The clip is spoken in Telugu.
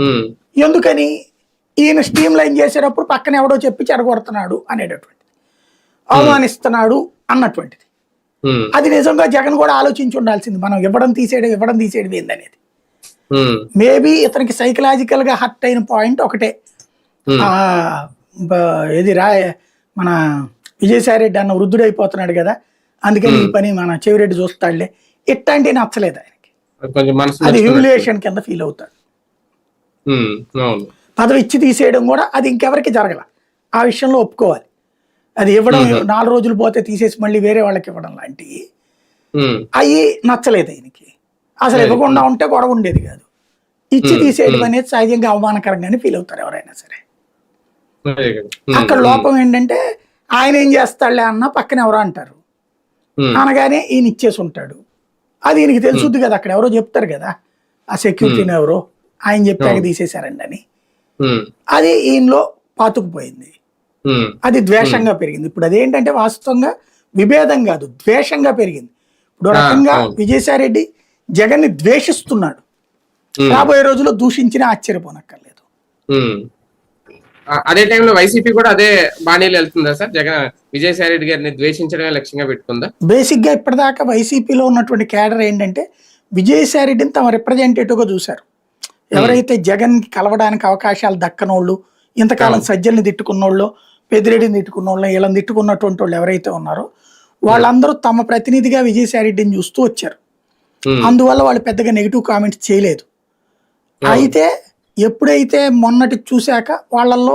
ఉమ్, ఎందుకని ఈయన స్ట్రీమ్ లైన్ చేసేటప్పుడు పక్కన ఎవడో చెప్పి చెడగొడుతున్నాడు అనేటటువంటిది, అవమానిస్తున్నాడు అన్నటువంటిది. ఉమ్, అది నిజంగా జగన్ కూడా ఆలోచించి ఉండాల్సింది, మనం ఇవ్వడం తీసేయడం ఏందనేది. ఉమ్, మేబీ ఇతనికి సైకలాజికల్ గా హర్ట్ అయిన పాయింట్ ఒకటే, ఉమ్, ఆ ఇది మన విజయసాయి రెడ్డి అన్న వృద్ధుడైపోతున్నాడు కదా, అందుకని ఈ పని మన చెవిరెడ్డి చూస్తాడులే, ఇట్లాంటివి నచ్చలేదు ఆయనకి. కొంచెం మనసు అది నొచ్చుకున్నట్టు. హ్యూమిలియేషన్ కింద ఫీల్ అవుతాడు. ఉమ్, అవును. పదవి ఇచ్చి తీసేయడం కూడా అది ఇంకెవరికి జరగల, ఆ విషయంలో ఒప్పుకోవాలి. అది ఇవ్వడం ఉమ్, 4 రోజులు పోతే తీసేసి మళ్ళీ వేరే వాళ్ళకి ఇవ్వడం లాంటివి ఉమ్, అవి నచ్చలేదు ఆయనకి. అసలు ఇవ్వకుండా ఉంటే గొడవ ఉండేది కాదు. ఇచ్చి తీసేయడం అనేది సహజంగా అవమానకరంగానే ఫీల్ అవుతారు ఎవరైనా సరే. అదే కదా. అక్కడ లోపం ఏంటంటే ఆయన ఏం చేస్తాడులే అన్న పక్కన ఎవరో అంటారు, అనగానే ఈయన ఇచ్చేసి ఉంటాడు. అది ఈయనకి తెలుసుద్ది కదా, అక్కడ ఎవరో చెప్తారు కదా ఆ సెక్యూరిటీని ఎవరో, ఆయన చెప్పాక తీసేశారండి అని. అది ఈయనలో పాతుకుపోయింది, అది ద్వేషంగా పెరిగింది. ఇప్పుడు అదేంటంటే వాస్తవంగా విభేదం కాదు, ద్వేషంగా పెరిగింది. ఇప్పుడు రకంగా విజయసాయి రెడ్డి జగన్ ని ద్వేషిస్తున్నాడు. రాబోయే రోజుల్లో దూషించినా ఆశ్చర్యపోనక్కర్లేదు. అదే టైంలో వైసీపీ కూడా అదే బాణీలు వెళ్తుందా సార్? జగన్ విజయసాయి రెడ్డి గారిని ద్వేషించడమే లక్ష్యంగా పెట్టుకుందా? బేసిక్ గా ఇప్పటిదాకా వైసీపీలో ఉన్నటువంటి క్యాడర్ ఏంటంటే విజయసాయి రెడ్డిని తమ రిప్రజెంటేటివ్ గా చూశారు. ఎవరైతే జగన్ కి కలవడానికి అవకాశాలు దక్కనోళ్ళు, ఇంతకాలం సజ్జల్ని తిట్టుకున్నోళ్ళు, పెద్దిరెడ్డిని తిట్టుకున్నోళ్ళు, వీళ్ళని తిట్టుకున్నటువంటి వాళ్ళు ఎవరైతే ఉన్నారో వాళ్ళందరూ తమ ప్రతినిధిగా విజయసాయి రెడ్డిని చూస్తూ వచ్చారు. అందువల్ల వాళ్ళు పెద్దగా నెగిటివ్ కామెంట్స్ చేయలేదు. అయితే ఎప్పుడైతే మొన్నటి చూశాక వాళ్ళల్లో